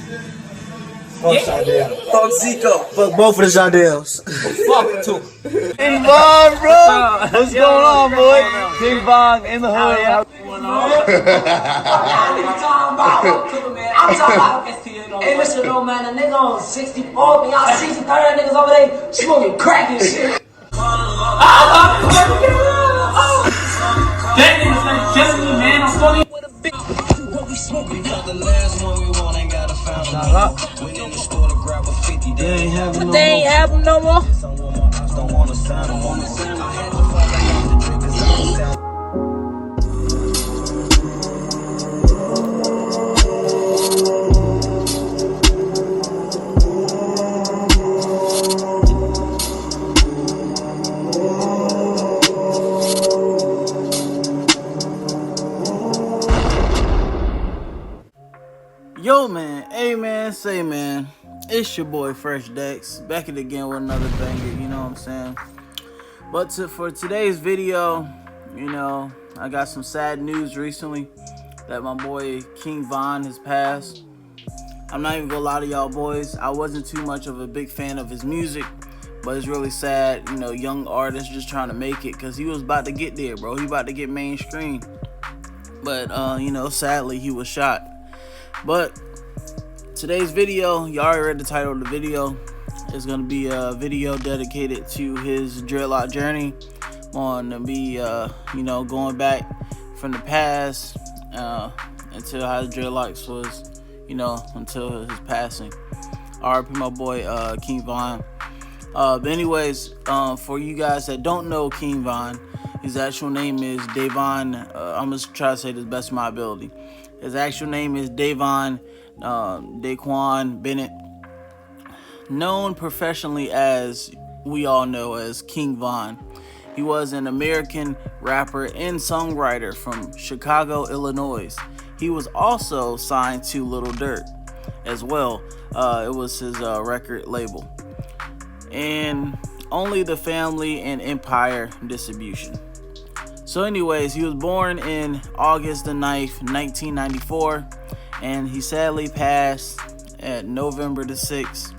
Fuck Shardell. Fuck Zico. Fuck both of the Shardells. Fuck too. King Von, bro. What's going on, boy? King Von in the hood. I'm talking about. Hey, listen, no man, a nigga on 64, but y'all 63 niggas over there smoking crack and shit. That nigga's like killing me, man. I'm funny. What we smoking? The last one we want ain't got a fountain. Went in the store to grab a 50. They ain't have them no more. They ain't have them no more. Some of my ops don't want to sign them. I had to fuck out the drink 'cause I was down. Yo, man, hey, man, say, man, it's your boy Fresh Dex, back at it again with another banger, you know what I'm saying? But for today's video, you know, I got some sad news recently that my boy King Von has passed. I'm not even gonna lie to y'all boys, I wasn't too much of a big fan of his music, but it's really sad, you know, young artists just trying to make it, because he was about to get there, bro. He about to get mainstream. But, you know, sadly, he was shot. But today's video, y'all already read the title of the video. It's gonna be a video dedicated to his dreadlock journey. I'm gonna be, you know, going back from the past until how the dreadlocks was, you know, until his passing. R.I.P. my boy King Von. But anyways, for you guys that don't know King Von, his actual name is Davon. I'm gonna try to say this best of my ability. His actual name is Davon Daquan Bennett, known professionally as we all know as King Von. He was an American rapper and songwriter from Chicago, Illinois. He was also signed to Little Dirt as well. It was his record label. And Only the Family and Empire Distribution. So anyways, he was born in August the 9th, 1994, and he sadly passed at November the 6th,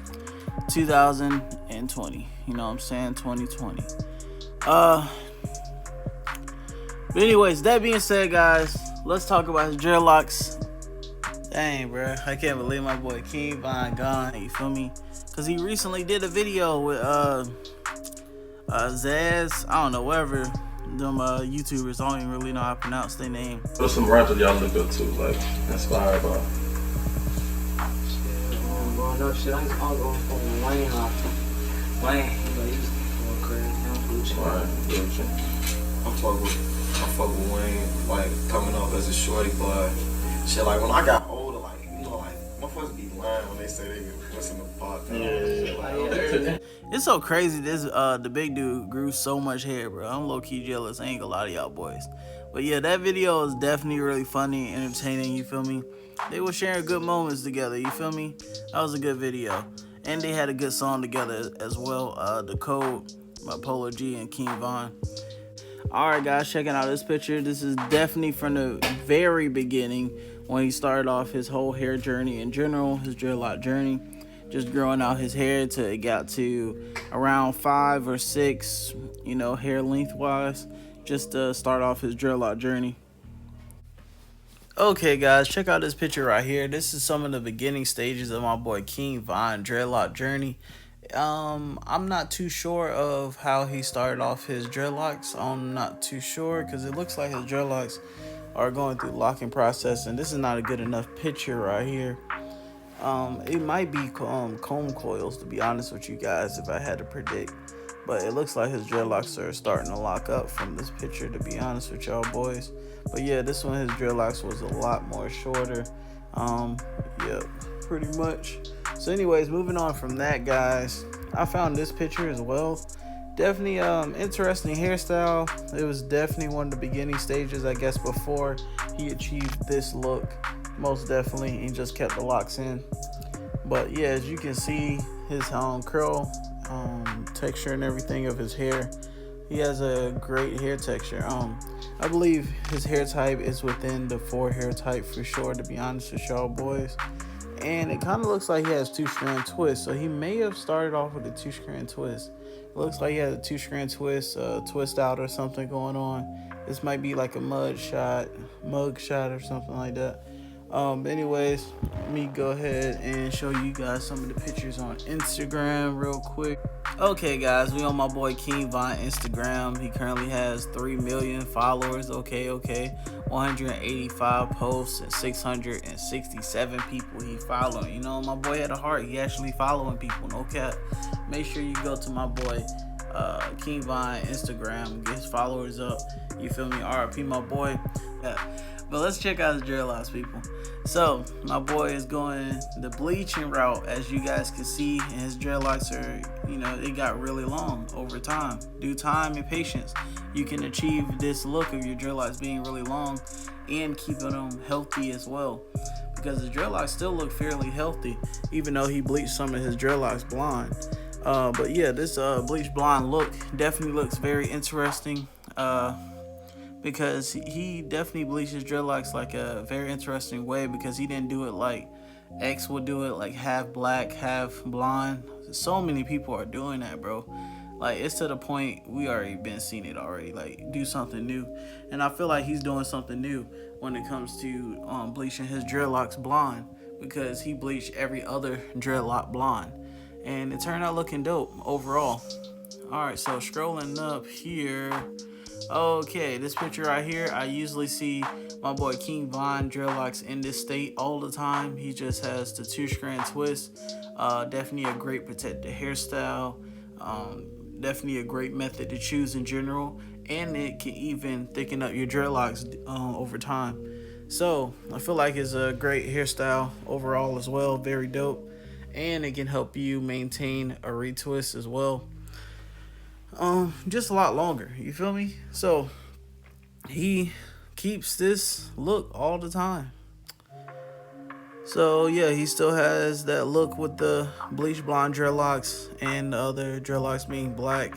2020. You know what I'm saying? 2020. But anyways, that being said, guys, let's talk about his dreadlocks. Dang, bro, I can't believe my boy King Von gone. You feel me? Cause he recently did a video with Zaz, I don't know, whatever. Them YouTubers, I don't even really know how to pronounce their name. What's some rappers y'all look up to, like, inspired by? Growing up, shit, I used to all go from Wayne, Wayne, you know, he used to go crazy, Right, Gucci. I fuck with Wayne, like, coming up as a shorty, but shit, like, when I got older, like, you know, like, motherfuckers be lying when they say they listen to podcasts. Yeah. It's so crazy. This the big dude grew so much hair, bro. I'm low key jealous. I ain't gonna lie to y'all boys. But yeah, that video is definitely really funny and entertaining. You feel me? They were sharing good moments together. You feel me? That was a good video, and they had a good song together as well. The Code by Polo G and King Von. All right, guys, checking out this picture. This is definitely from the very beginning when he started off his whole hair journey in general, his dreadlock journey. Just growing out his hair till it got to around 5 or 6, you know, hair length wise, just to start off his dreadlock journey. Okay, guys, check out this picture right here. This is some of the beginning stages of my boy King Von dreadlock journey. I'm not too sure of how he started off his dreadlocks. I'm not too sure because it looks like his dreadlocks are going through the locking process, and this is not a good enough picture right here. It might be comb coils, to be honest with you guys, if I had to predict. But it looks like his dreadlocks are starting to lock up from this picture, to be honest with y'all boys. But yeah, this one, his dreadlocks was a lot more shorter. Yeah, pretty much. So anyways, moving on from that, guys, I found this picture as well. Definitely interesting hairstyle. It was definitely one of the beginning stages, I guess, before he achieved this look. Most definitely, he just kept the locks in. But yeah, as you can see, his curl texture and everything of his hair, he has a great hair texture. I believe his hair type is within the 4 hair type for sure, to be honest with y'all boys. And it kind of looks like he has 2-strand twist. So he may have started off with a 2-strand twist. It looks like he has a 2-strand twist, twist out or something going on. This might be like a mug shot or something like that. Anyways, let me go ahead and show you guys some of the pictures on Instagram real quick. Okay guys, we on my boy King Von Instagram. He currently has 3 million followers. Okay, 185 posts and 667 people he following. You know, my boy had a heart. He actually following people, no cap. Make sure you go to my boy King Von Instagram, get his followers up. You feel me? RIP my boy. Yeah. But let's check out his dreadlocks, people. So my boy is going the bleaching route, as you guys can see, and his dreadlocks are, you know, they got really long over time. Due time and patience, you can achieve this look of your dreadlocks being really long and keeping them healthy as well, because the dreadlocks still look fairly healthy even though he bleached some of his dreadlocks blonde. But yeah, this bleach blonde look definitely looks very interesting, because he definitely bleached his dreadlocks like a very interesting way, because he didn't do it like X would do it, like half black, half blonde. So many people are doing that, bro. Like, it's to the point we already been seeing it already. Like, do something new. And I feel like he's doing something new when it comes to bleaching his dreadlocks blonde, because he bleached every other dreadlock blonde, and it turned out looking dope overall. All right, so scrolling up here. Okay, this picture right here, I usually see my boy King Von dreadlocks in this state all the time. He just has the 2-strand twist. Definitely a great protected hairstyle. Definitely a great method to choose in general, and it can even thicken up your dreadlocks over time. So I feel like it's a great hairstyle overall as well. Very dope, and it can help you maintain a retwist as well. Just a lot longer, you feel me? So he keeps this look all the time. So yeah, he still has that look with the bleach blonde dreadlocks and the other dreadlocks being black.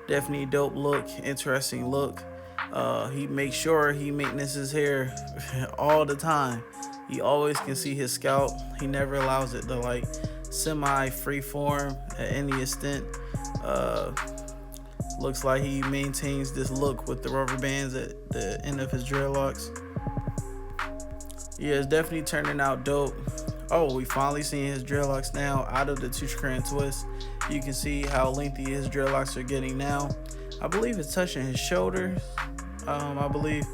Definitely dope look, interesting look. He makes sure he maintains his hair all the time. You always can see his scalp. He never allows it to like semi free form at any extent. Looks like he maintains this look with the rubber bands at the end of his dreadlocks. Yeah, it's definitely turning out dope. Oh, we finally seeing his dreadlocks now out of the 2-strand twist. You can see how lengthy his dreadlocks are getting now. I believe it's touching his shoulders. I believe.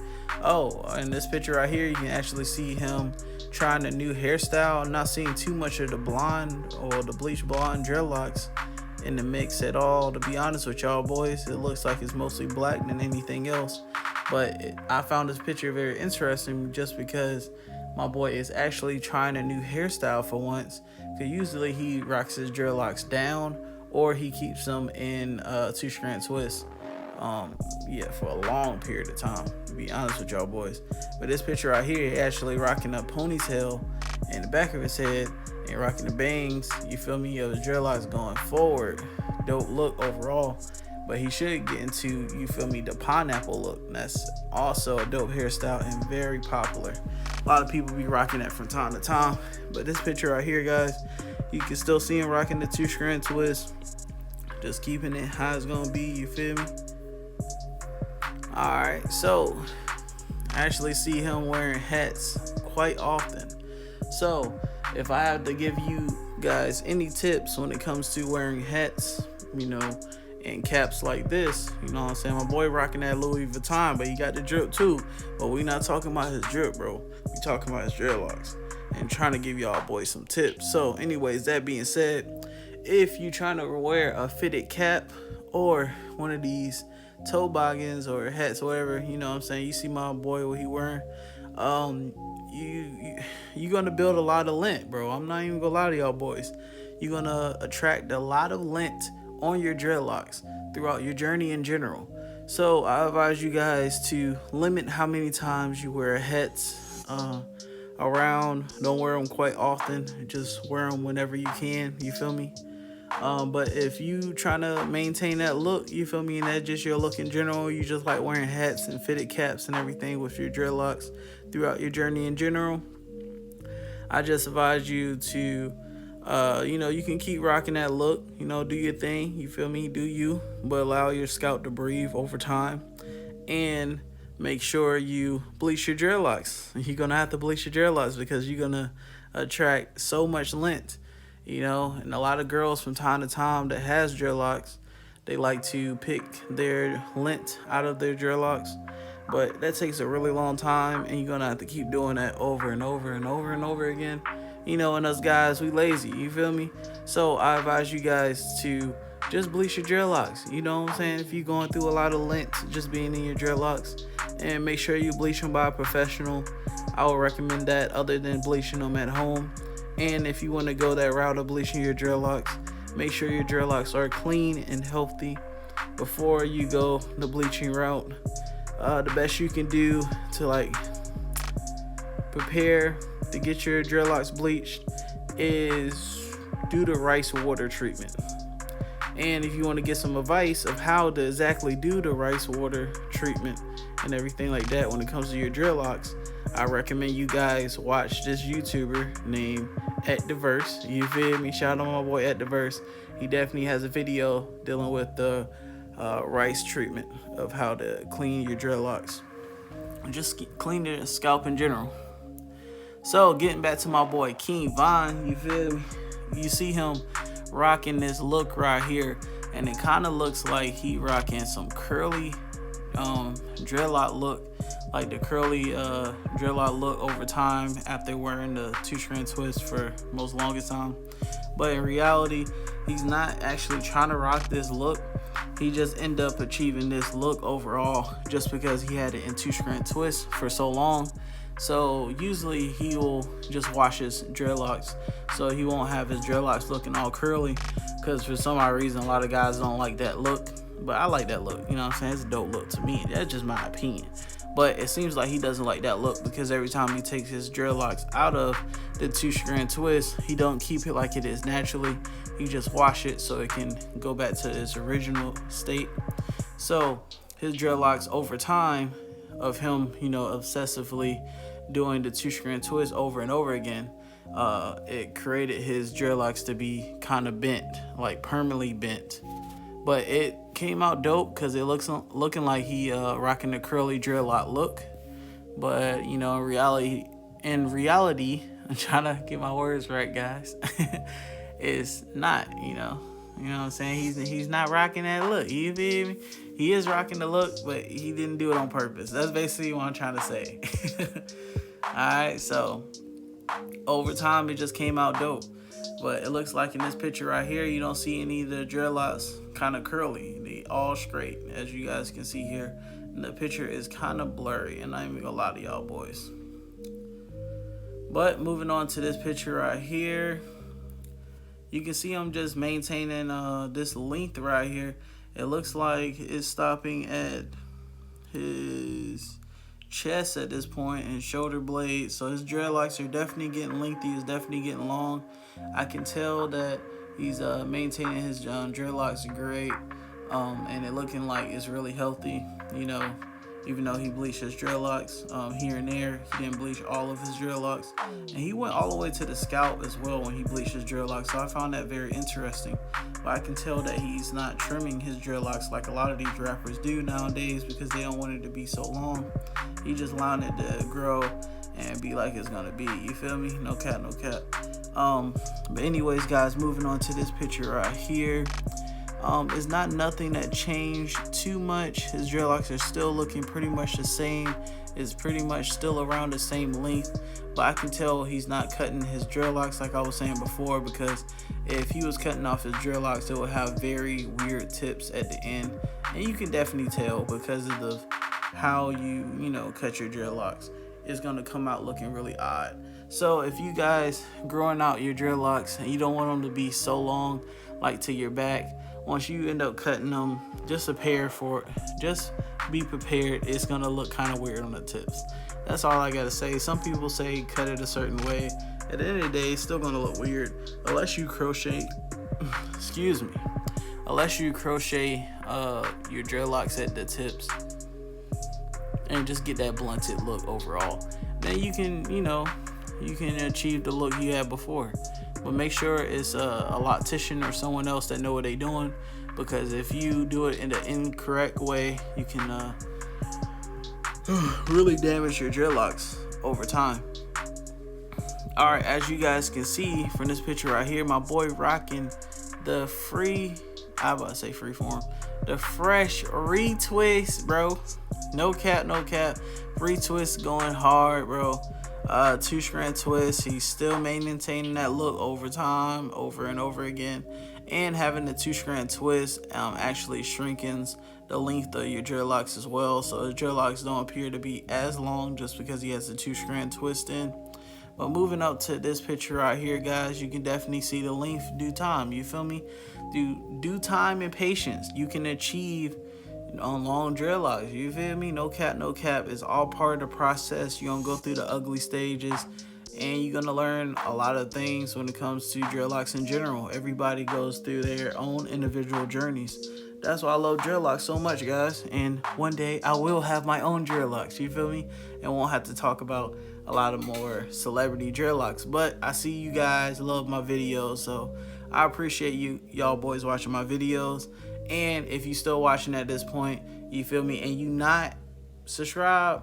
Oh, in this picture right here, you can actually see him trying a new hairstyle. I'm not seeing too much of the blonde or the bleach blonde dreadlocks in the mix at all. To be honest with y'all boys, it looks like it's mostly black than anything else. But I found this picture very interesting just because my boy is actually trying a new hairstyle for once. Because usually he rocks his dreadlocks down, or he keeps them in 2-strand twist. Yeah, for a long period of time, to be honest with y'all boys. But this picture right here, he actually rocking a ponytail in the back of his head and rocking the bangs, you feel me, of his dreadlocks going forward. Dope look overall. But he should get into, you feel me, the pineapple look. And that's also a dope hairstyle and very popular. A lot of people be rocking that from time to time. But this picture right here, guys, you can still see him rocking the 2-strand twist. Just keeping it how it's gonna be, you feel me? Alright, so I actually see him wearing hats quite often. So if I have to give you guys any tips when it comes to wearing hats, you know, and caps like this, you know what I'm saying? My boy rocking that Louis Vuitton, but he got the drip too. But we not talking about his drip, bro. We talking about his dreadlocks and trying to give y'all boys some tips. So anyways, that being said, if you trying to wear a fitted cap or one of these toboggans or hats, whatever, you know what I'm saying, you see my boy what he wearing, you're gonna build a lot of lint, bro. I'm not even gonna lie to y'all boys. You're gonna attract a lot of lint on your dreadlocks throughout your journey in general. So I advise you guys to limit how many times you wear hats around. Don't wear them quite often. Just wear them whenever you can, you feel me? But if you trying to maintain that look, you feel me, and that's just your look in general, you just like wearing hats and fitted caps and everything with your dreadlocks throughout your journey in general, I just advise you to, you can keep rocking that look, do your thing, you feel me, do you, but allow your scalp to breathe over time. And make sure you bleach your dreadlocks. You're going to have to bleach your dreadlocks because you're going to attract so much lint, and a lot of girls from time to time that has dreadlocks, they like to pick their lint out of their dreadlocks, but that takes a really long time, and you're going to have to keep doing that over and over and over and over again. And us guys, we lazy, you feel me? So I advise you guys to just bleach your dreadlocks. You know what I'm saying? If you're going through a lot of lint just being in your dreadlocks, and make sure you bleach them by a professional. I would recommend that other than bleaching them at home. And if you want to go that route of bleaching your dreadlocks, make sure your dreadlocks are clean and healthy before you go the bleaching route. The best you can do to prepare to get your dreadlocks bleached is do the rice water treatment. And if you want to get some advice of how to exactly do the rice water treatment and everything like that when it comes to your dreadlocks, I recommend you guys watch this YouTuber named @Diverse. You feel me? Shout out to my boy @Diverse. He definitely has a video dealing with the rice treatment of how to clean your dreadlocks. Just clean your scalp in general. So getting back to my boy King Von, you feel me? You see him rocking this look right here, and it kind of looks like he rocking some curly dreadlock look, like the curly dreadlock look over time after wearing the 2-strand twist for most longest time. But in reality, he's not actually trying to rock this look. He just ended up achieving this look overall just because he had it in 2-strand twist for so long. So usually he will just wash his dreadlocks so he won't have his dreadlocks looking all curly, because for some odd reason a lot of guys don't like that look, but I like that look. You know what I'm saying? It's a dope look to me. That's just my opinion. But it seems like he doesn't like that look because every time he takes his dreadlocks out of the 2-strand twist, he don't keep it like it is naturally. He just wash it so it can go back to its original state. So his dreadlocks over time of him, obsessively doing the 2-strand twist over and over again, it created his dreadlocks to be kind of bent, like permanently bent. But it came out dope because it looking like he rocking the curly dreadlock look. But in reality, I'm trying to get my words right, guys. It's not, you know what I'm saying? He's not rocking that look. You feel me? He is rocking the look, but he didn't do it on purpose. That's basically what I'm trying to say. Alright, so over time it just came out dope. But it looks like in this picture right here, you don't see any of the dreadlocks kind of curly. They all straight, as you guys can see here. And the picture is kind of blurry, and I'm not even gonna lie to y'all boys. But moving on to this picture right here, you can see him just maintaining this length right here. It looks like it's stopping at his chest at this point and shoulder blades. So his dreadlocks are definitely getting lengthy. It's definitely getting long. I can tell that he's maintaining his dreadlocks great, and it looking like it's really healthy. Even though he bleached his dreadlocks here and there, he didn't bleach all of his dreadlocks, and he went all the way to the scalp as well when he bleached his dreadlocks. So I found that very interesting. But I can tell that he's not trimming his dreadlocks like a lot of these rappers do nowadays because they don't want it to be so long. He just allowing it to grow and be like it's gonna be. You feel me? No cap, no cap. But anyways, guys, moving on to this picture right here. It's not nothing that changed too much. His dreadlocks are still looking pretty much the same. It's pretty much still around the same length, but I can tell he's not cutting his dreadlocks like I was saying before, because if he was cutting off his dreadlocks, it would have very weird tips at the end, and you can definitely tell because of the how you cut your dreadlocks. It's gonna come out looking really odd. So if you guys growing out your dreadlocks and you don't want them to be so long like to your back, once you end up cutting them, just prepare for it. Just be prepared. It's gonna look kind of weird on the tips. That's all I gotta say. Some people say cut it a certain way. At the end of the day, it's still gonna look weird unless you crochet. Excuse me. Unless you crochet your dreadlocks at the tips and just get that blunted look overall. Then you can, you can achieve the look you had before. But make sure it's a loctician or someone else that know what they're doing, because if you do it in the incorrect way, you can really damage your dreadlocks over time. Alright, as you guys can see from this picture right here, my boy rocking the freeform, the fresh retwist, bro. No cap, retwist going hard, bro. 2-strand twist. He's still maintaining that look over time, over and over again, and having the 2-strand twist actually shrinkens the length of your dreadlocks as well, so the dreadlocks don't appear to be as long just because he has the 2-strand twist in. But moving up to this picture right here, guys, you can definitely see the length due time. You feel me? Due time and patience, you can achieve on long dreadlocks. You feel me? No cap. It's all part of the process. You're gonna go through the ugly stages, and you're gonna learn a lot of things when it comes to dreadlocks in general. Everybody goes through their own individual journeys. That's why I love dreadlocks so much, guys. And one day I will have my own dreadlocks. You feel me? And won't have to talk about a lot of more celebrity dreadlocks. But I see you guys love my videos, so I appreciate y'all boys watching my videos. And if you still watching at this point, you feel me, and you not subscribe,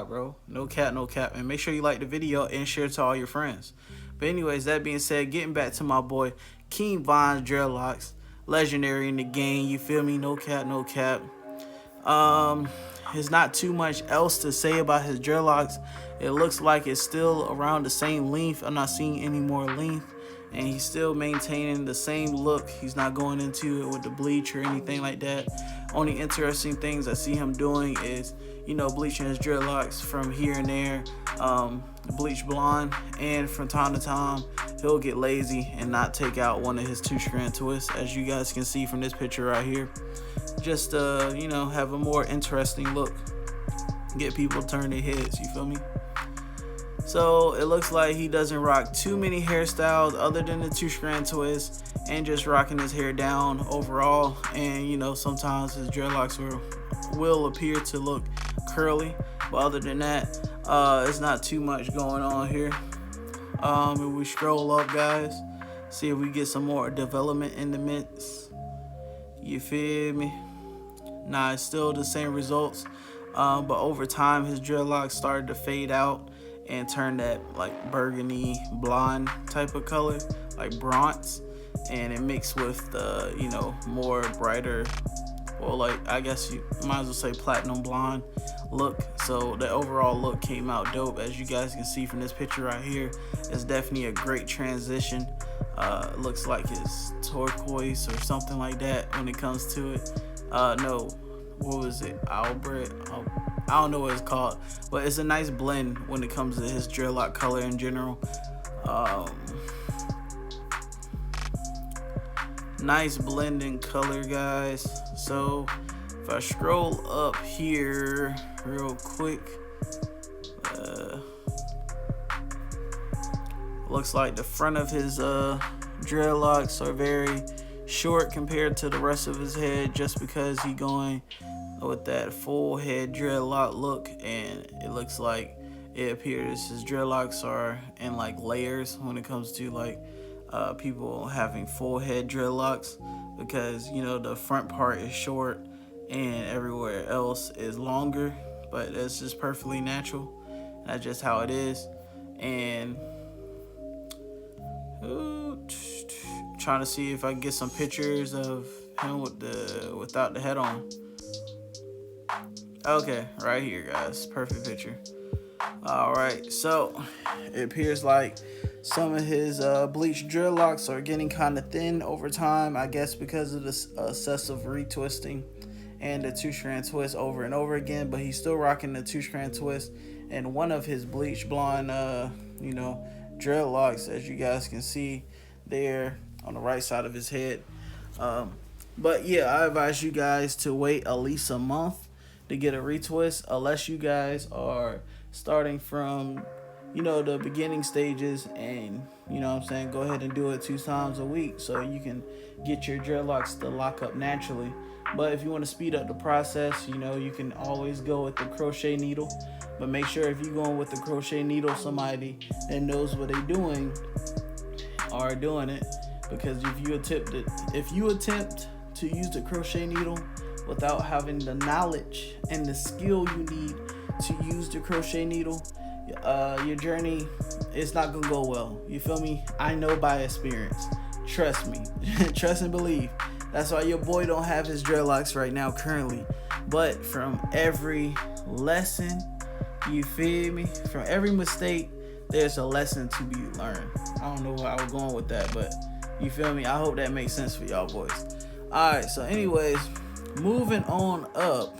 bro. No cap. And make sure you like the video and share it to all your friends. But anyways, that being said, getting back to my boy King Von's dreadlocks, legendary in the game. You feel me? No cap. There's not too much else to say about his dreadlocks. It looks like it's still around the same length. I'm not seeing any more length, and he's still maintaining the same look. He's not going into it with the bleach or anything like that. Only interesting things I see him doing is, you know, bleaching his dreadlocks from here and there, bleach blonde, and from time to time he'll get lazy and not take out one of his 2-strand twists, as you guys can see from this picture right here. Just you know, have a more interesting look, get people to turn their heads. You feel me? So it looks like he doesn't rock too many hairstyles other than the 2-strand twist, and just rocking his hair down overall. And you know, sometimes his dreadlocks will appear to look curly, but other than that, it's not too much going on here. If we scroll up, guys, see if we get some more development in the mix. You feel me? Nah, it's still the same results, but over time his dreadlocks started to fade out and turn that like burgundy blonde type of color, like bronze, and it mixed with the, you know, more brighter, well, like I guess you might as well say platinum blonde look. So the overall look came out dope, as you guys can see from this picture right here. It's definitely a great transition. Looks like it's turquoise or something like that when it comes to it. No, what was it? Albert? I don't know what it's called, but it's a nice blend when it comes to his dreadlock color in general. Nice blending color, guys. So if I scroll up here real quick, looks like the front of his dreadlocks are very short compared to the rest of his head, just because he going with that full head dreadlock look, and it looks like it appears his dreadlocks are in like layers when it comes to like people having full head dreadlocks, because you know the front part is short and everywhere else is longer. But that's just perfectly natural. That's just how it is. And trying to see if I can get some pictures of him without the head on. Okay, right here, guys. Perfect picture. Alright, so it appears like some of his bleached dreadlocks are getting kind of thin over time, I guess because of this excessive retwisting and the 2-strand twist over and over again. But he's still rocking the 2-strand twist and one of his bleach blonde you know, dreadlocks, as you guys can see there on the right side of his head. But yeah, I advise you guys to wait at least a month to get a retwist, unless you guys are starting from you know, the beginning stages, and you know what I'm saying, go ahead and do it 2 times a week so you can get your dreadlocks to lock up naturally. But if you want to speed up the process, you know, you can always go with the crochet needle. But make sure if you're going with the crochet needle, somebody that knows what they're doing are doing it. Because if you attempt to use the crochet needle without having the knowledge and the skill you need to use the crochet needle, your journey, it's not gonna go well. You feel me? I know by experience. Trust me. Trust and believe. That's why your boy don't have his dreadlocks right now currently. But from every lesson, you feel me? From every mistake, there's a lesson to be learned. I don't know where I was going with that, but you feel me? I hope that makes sense for y'all boys. Alright, so anyways, moving on up.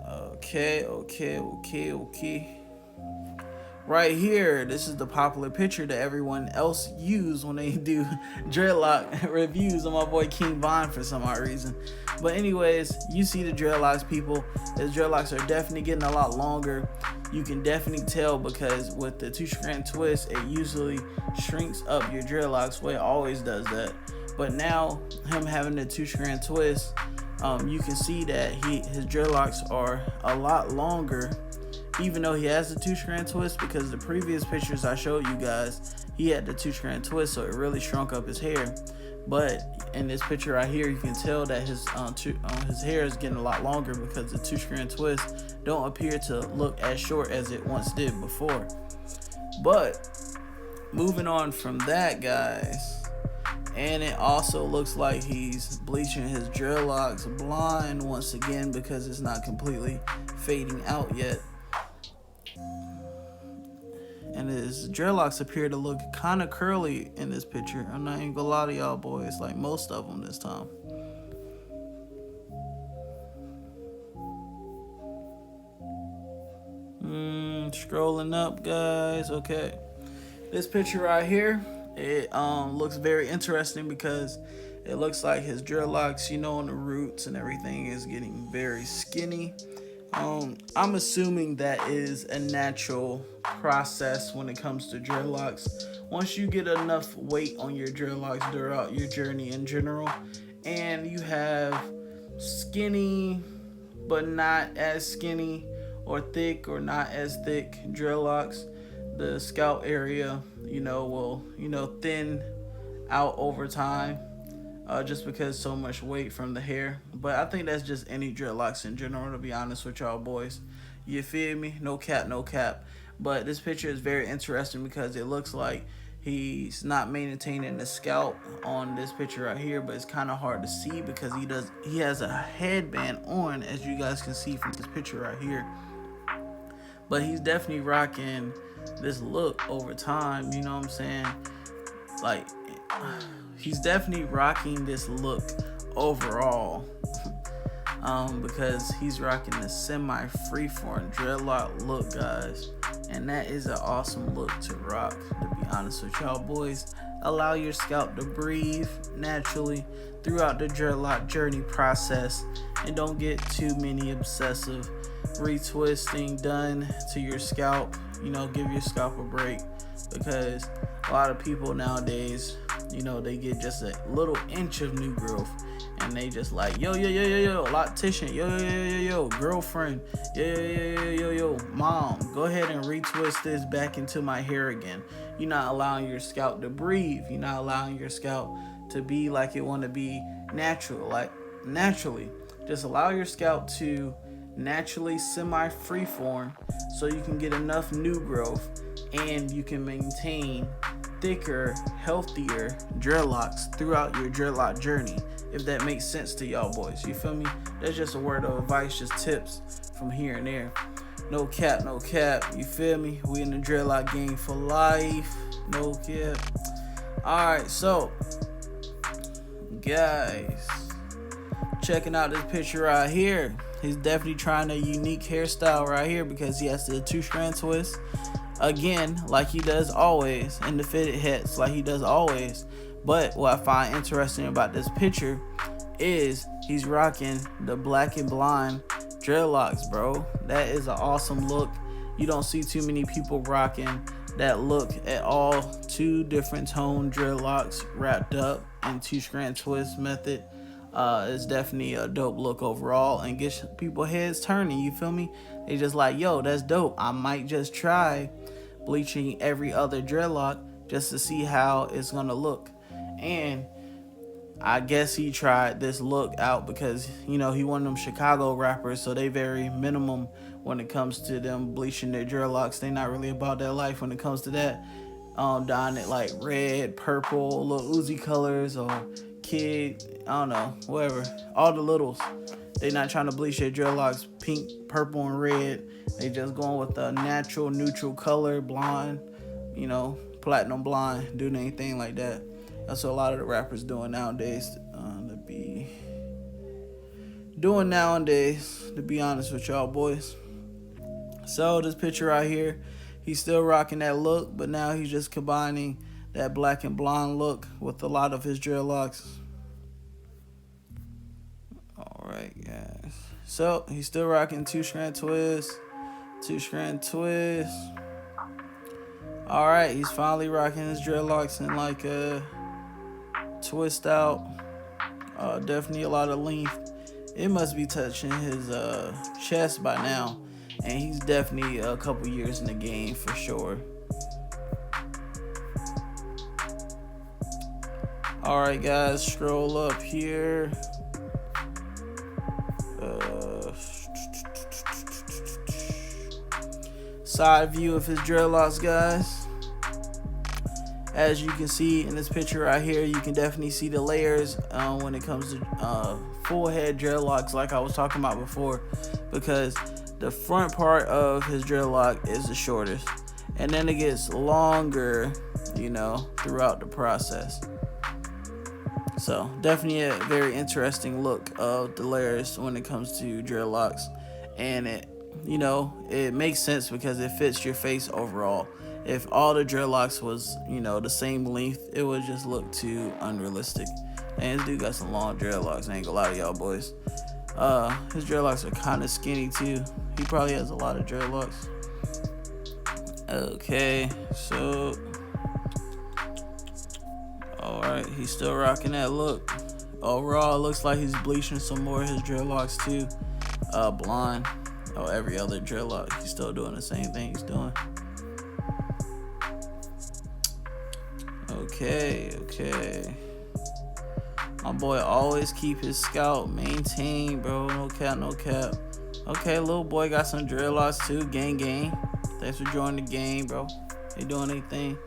Okay. Right here, this is the popular picture that everyone else use when they do dreadlock reviews on my boy King Von for some odd reason. But anyways, you see the dreadlocks, people. His dreadlocks are definitely getting a lot longer. You can definitely tell because with the 2-strand twist, it usually shrinks up your dreadlocks. Well, it always does that. But now, him having the 2-strand twist, you can see that his dreadlocks are a lot longer, even though he has the 2-strand twist, because the previous pictures I showed you guys, he had the 2-strand twist, so it really shrunk up his hair. But in this picture right here, you can tell that his hair is getting a lot longer because the 2-strand twist don't appear to look as short as it once did before. But moving on from that, guys, and it also looks like he's bleaching his dreadlocks blonde once again because it's not completely fading out yet. And his dreadlocks appear to look kind of curly in this picture. I'm not even gonna lie to y'all boys, like most of them this time. Scrolling up, guys. Okay, this picture right here, it looks very interesting because it looks like his dreadlocks, you know, on the roots and everything is getting very skinny. I'm assuming that is a natural process when it comes to dreadlocks. Once you get enough weight on your dreadlocks throughout your journey in general, and you have skinny but not as skinny, or thick or not as thick dreadlocks, the scalp area, you know, will, you know, thin out over time. Just because so much weight from the hair. But I think that's just any dreadlocks in general, to be honest with y'all boys. You feel me? No cap. But this picture is very interesting because it looks like he's not maintaining the scalp on this picture right here, but it's kind of hard to see because he has a headband on, as you guys can see from this picture right here. But he's definitely rocking this look over time, you know what I'm saying? Like, he's definitely rocking this look overall, because he's rocking the semi freeform dreadlock look, guys, and that is an awesome look to rock, to be honest with y'all boys. Allow your scalp to breathe naturally throughout the dreadlock journey process, and don't get too many obsessive retwisting done to your scalp. You know, give your scalp a break, because a lot of people nowadays, you know, they get just a little inch of new growth and they just like, yo, loctician, yo, girlfriend, yo, mom, go ahead and retwist this back into my hair again. You're not allowing your scalp to breathe. You're not allowing your scalp to be like it want to be natural, like naturally. Just allow your scalp to naturally semi-freeform so you can get enough new growth and you can maintain thicker, healthier dreadlocks throughout your dreadlock journey, if that makes sense to y'all boys. You feel me? That's just a word of advice, just tips from here and there. No cap, you feel me? We in the dreadlock game for life. No cap. Alright, so guys, checking out this picture right here. He's definitely trying a unique hairstyle right here because he has the 2-strand twist. Again, like he does always, and the fitted hats like he does always. But what I find interesting about this picture is he's rocking the black and blonde dreadlocks, bro. That is an awesome look. You don't see too many people rocking that look at all. 2 different tone dreadlocks wrapped up in 2-strand twist method. It's definitely a dope look overall and gets people heads turning, you feel me? They just like, yo, that's dope. I might just try bleaching every other dreadlock just to see how it's gonna look. And I guess he tried this look out because, you know, he one of them Chicago rappers, so they very minimum when it comes to them bleaching their dreadlocks. They not really about that life when it comes to that. Dyeing it like red, purple, little Uzi colors, or kid, I don't know, whatever. All the littles. They not trying to bleach their dreadlocks pink, purple, and red. They just going with a natural, neutral color, blonde, you know, platinum blonde, doing anything like that. That's what a lot of the rappers doing nowadays. To be honest with y'all boys. So this picture right here, he's still rocking that look, but now he's just combining that black and blonde look with a lot of his dreadlocks. Alright guys, so he's still rocking 2-strand twist. Alright, he's finally rocking his dreadlocks in like a twist out. Definitely a lot of length. It must be touching his chest by now, and he's definitely a couple years in the game for sure. Alright guys, scroll up here. Side view of his dreadlocks, guys. As you can see in this picture right here, you can definitely see the layers when it comes to full head dreadlocks, like I was talking about before, because the front part of his dreadlock is the shortest, and then it gets longer, you know, throughout the process. So definitely a very interesting look of the layers when it comes to dreadlocks, and it, you know, it makes sense because it fits your face overall. If all the dreadlocks was, you know, the same length, it would just look too unrealistic. And this dude got some long dreadlocks, I ain't gonna lie to y'all boys. His dreadlocks are kind of skinny too. He probably has a lot of dreadlocks. Okay, so alright, he's still rocking that look. Overall, it looks like he's bleaching some more of his dreadlocks too. Blonde. Oh, every other dreadlock, he's still doing the same thing he's doing. Okay. My boy always keep his scalp maintained, bro. No cap. Okay, little boy got some dreadlocks too. Gang. Thanks for joining the game, bro. He doing anything.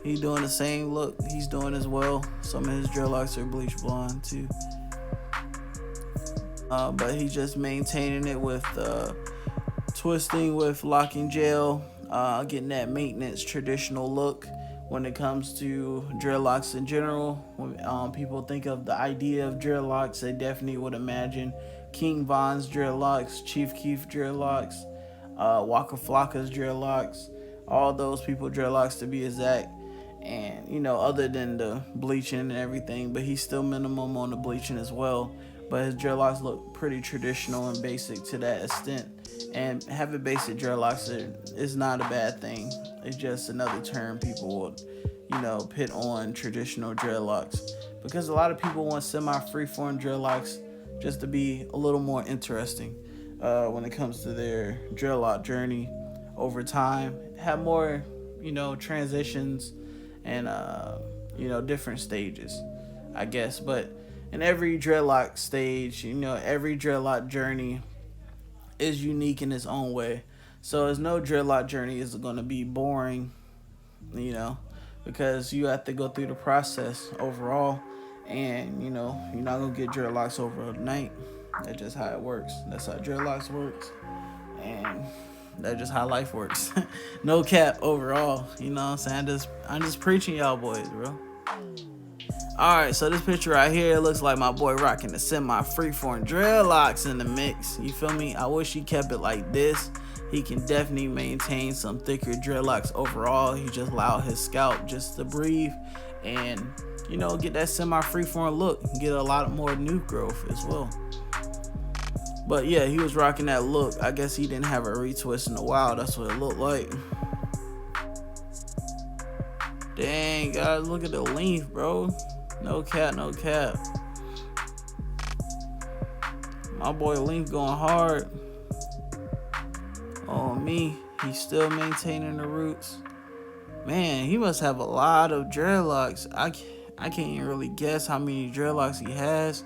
He doing the same look he's doing as well. Some of his dreadlocks are bleach blonde too. But he's just maintaining it with twisting with locking gel, getting that maintenance traditional look. When it comes to dreadlocks in general, when people think of the idea of dreadlocks, they definitely would imagine King Von's dreadlocks, Chief Keef dreadlocks, Waka Flocka's dreadlocks, all those people dreadlocks to be exact. And, you know, other than the bleaching and everything, but he's still minimum on the bleaching as well. But his dreadlocks look pretty traditional and basic to that extent. And having basic dreadlocks is not a bad thing. It's just another term people would, you know, pit on traditional dreadlocks. Because a lot of people want semi-freeform dreadlocks just to be a little more interesting when it comes to their dreadlock journey over time. Have more, you know, transitions and, you know, different stages, I guess. But in every dreadlock stage, you know, every dreadlock journey is unique in its own way. So there's no dreadlock journey is going to be boring, you know, because you have to go through the process overall. And, you know, you're not going to get dreadlocks overnight. That's just how it works. That's how dreadlocks works. And that's just how life works. No cap overall. You know what I'm saying? I'm just preaching y'all boys, bro. Alright, so this picture right here looks like my boy rocking the semi-freeform dreadlocks in the mix. You feel me? I wish he kept it like this. He can definitely maintain some thicker dreadlocks overall. He just allowed his scalp just to breathe and, you know, get that semi-freeform look and get a lot more new growth as well. But yeah, he was rocking that look. I guess he didn't have a retwist in a while. That's what it looked like. Dang, guys, look at the length, bro. No cap, no cap. My boy Length going hard. On me, he's still maintaining the roots. Man, he must have a lot of dreadlocks. I can't even really guess how many dreadlocks he has.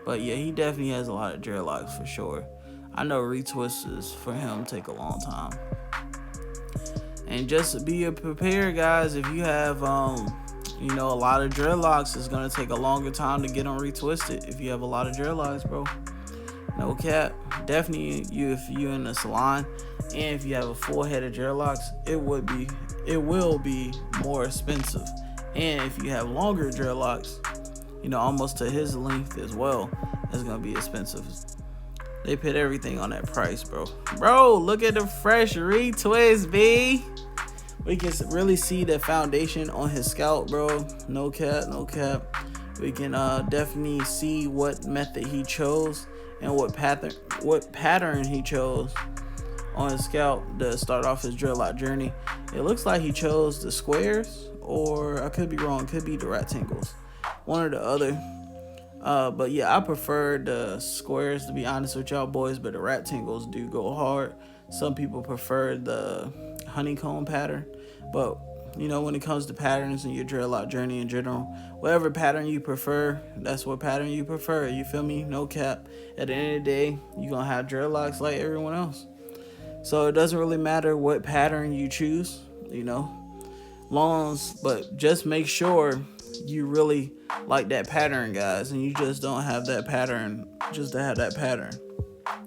But yeah, he definitely has a lot of dreadlocks for sure. I know retwists for him take a long time. And just be prepared, guys. If you have, you know, a lot of dreadlocks, it's gonna take a longer time to get them retwisted. If you have a lot of dreadlocks, bro, no cap. Definitely, if you in the salon, and if you have a full head of dreadlocks, it will be more expensive. And if you have longer dreadlocks, you know, almost to his length as well, it's gonna be expensive. They put everything on that price, bro. Bro, look at the fresh retwist, B. We can really see the foundation on his scalp, bro. No cap, no cap. We can definitely see what method he chose and what pattern he chose on his scalp to start off his dreadlock journey. It looks like he chose the squares, or I could be wrong, could be the rectangles, one or the other. But yeah, I prefer the squares, to be honest with y'all boys, but the rectangles do go hard. Some people prefer the honeycomb pattern, but you know, when it comes to patterns in your dreadlock journey in general, whatever pattern you prefer, that's what pattern you prefer. You feel me? No cap. At the end of the day, you're gonna have dreadlocks like everyone else. So it doesn't really matter what pattern you choose, you know, but just make sure you really like that pattern, guys, and you just don't have that pattern just to have that pattern.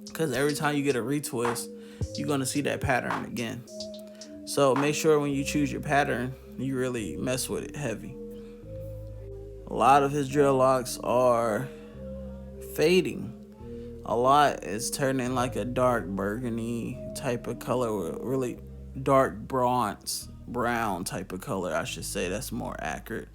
Because every time you get a retwist, you're gonna see that pattern again. So make sure when you choose your pattern, you really mess with it heavy. A lot of his dreadlocks are fading. A lot is turning like a dark burgundy type of color, really dark brown type of color, I should say. That's more accurate.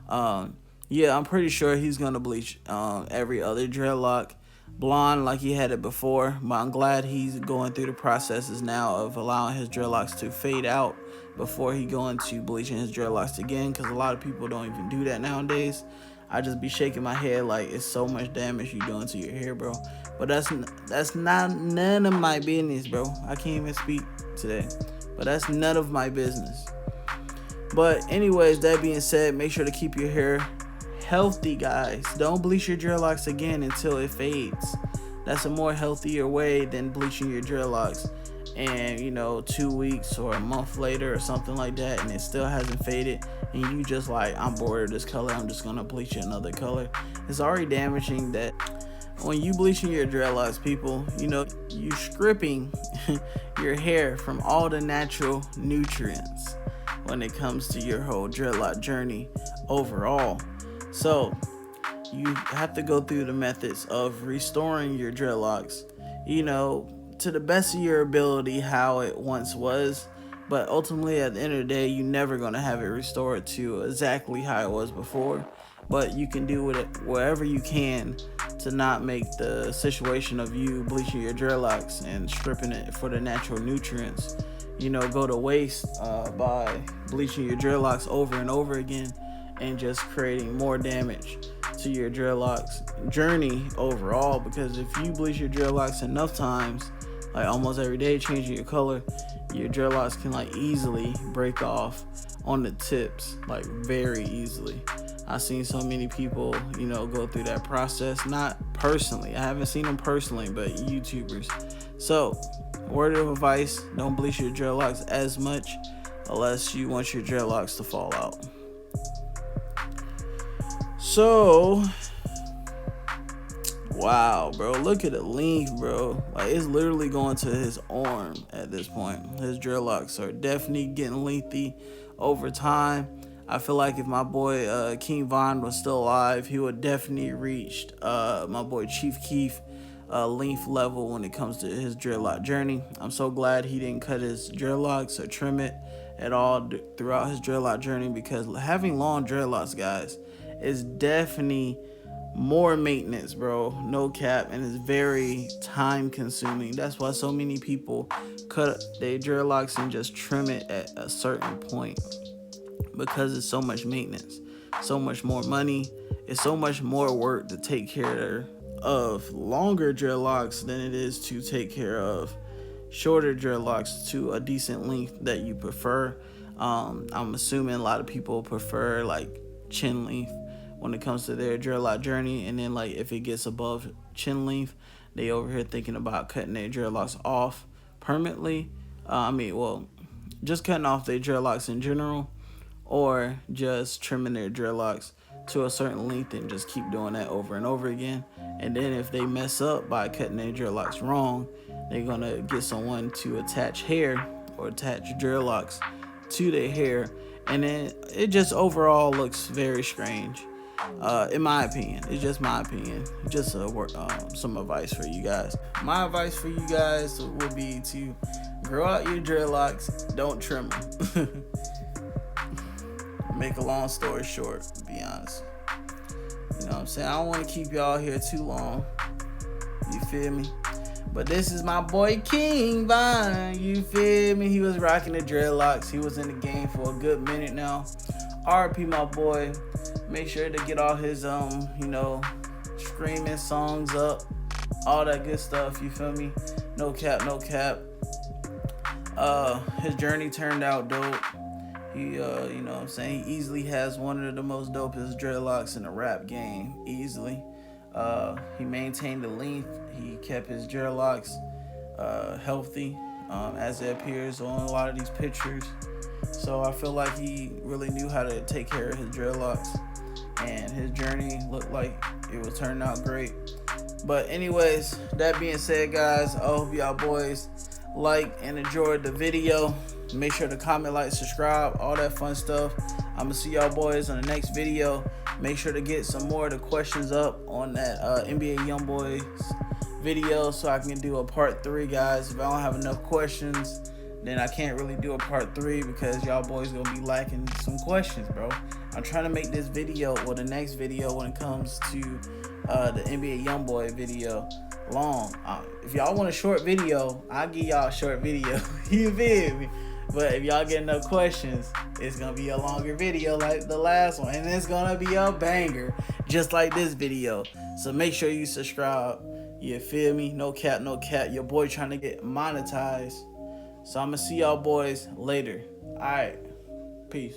Yeah, I'm pretty sure he's gonna bleach every other dreadlock blonde like he had it before, but I'm glad he's going through the processes now of allowing his dreadlocks to fade out before he go into bleaching his dreadlocks again, because a lot of people don't even do that nowadays. I just be shaking my head like it's so much damage you doing to your hair, bro. But that's not none of my business, bro. I can't even speak today, but that's none of my business. But anyways, that being said, make sure to keep your hair healthy, guys. Don't bleach your dreadlocks again until it fades. That's a more healthier way than bleaching your dreadlocks and, you know, 2 weeks or a month later or something like that, and it still hasn't faded, and you just like, I'm bored of this color, I'm just gonna bleach it another color. It's already damaging. That when you bleaching your dreadlocks, people, you know, you stripping your hair from all the natural nutrients when it comes to your whole dreadlock journey overall. So you have to go through the methods of restoring your dreadlocks, you know, to the best of your ability how it once was. But ultimately, at the end of the day, you're never going to have it restored to exactly how it was before. But you can do it wherever you can to not make the situation of you bleaching your dreadlocks and stripping it for the natural nutrients, you know, go to waste by bleaching your dreadlocks over and over again and just creating more damage to your dreadlocks journey overall. Because if you bleach your dreadlocks enough times, like almost every day, changing your color, your dreadlocks can like easily break off on the tips, like very easily. I've seen so many people, you know, go through that process. Not personally, I haven't seen them personally, but YouTubers. So word of advice, don't bleach your dreadlocks as much unless you want your dreadlocks to fall out. So, wow, bro, look at the length, bro. Like, it's literally going to his arm at this point. His dreadlocks are definitely getting lengthy over time. I feel like if my boy King Von was still alive, he would definitely reach my boy Chief Keef length level when it comes to his dreadlock journey. I'm so glad he didn't cut his dreadlocks or trim it at all throughout his dreadlock journey, because having long dreadlocks, guys, is definitely more maintenance, bro. No cap. And it's very time consuming. That's why so many people cut their dreadlocks and just trim it at a certain point, because it's so much maintenance, so much more money. It's so much more work to take care of longer dreadlocks than it is to take care of shorter dreadlocks to a decent length that you prefer. I'm assuming a lot of people prefer like chin length when it comes to their dreadlock journey, and then like if it gets above chin length, they over here thinking about cutting their dreadlocks off permanently. Just cutting off their dreadlocks in general, or just trimming their dreadlocks to a certain length and just keep doing that over and over again. And then if they mess up by cutting their dreadlocks wrong, they're gonna get someone to attach hair or attach dreadlocks to their hair, and then it just overall looks very strange. In my opinion, it's just my opinion. Just some advice for you guys. My advice for you guys would be to grow out your dreadlocks, don't trim them. Make a long story short, to be honest. You know what I'm saying? I don't want to keep y'all here too long. You feel me? But this is my boy King Vine. You feel me? He was rocking the dreadlocks. He was in the game for a good minute now. RP my boy. Make sure to get all his screaming songs up. All that good stuff, you feel me? No cap, no cap. His journey turned out dope. He, you know what I'm saying? He easily has one of the most dopest dreadlocks in the rap game. Easily. He maintained the length. He kept his dreadlocks healthy, as it appears on a lot of these pictures. So I feel like he really knew how to take care of his dreadlocks, and his journey looked like it was turning out great. But anyways, that being said, guys, I hope y'all boys like and enjoyed the video. Make sure to comment, like, subscribe, all that fun stuff. I'm gonna see y'all boys on the next video. Make sure to get some more of the questions up on that NBA YoungBoys video so I can do a part 3, guys. If I don't have enough questions, then I can't really do a part 3 because y'all boys gonna be lacking some questions, bro. I'm trying to make this video, or the next video when it comes to the NBA YoungBoy video, long. If y'all want a short video, I'll give y'all a short video. You feel me? But if y'all get enough questions, it's gonna be a longer video like the last one, and it's gonna be a banger just like this video. So make sure you subscribe. You feel me? No cap, no cap. Your boy trying to get monetized. So I'm gonna see y'all boys later. All right, peace.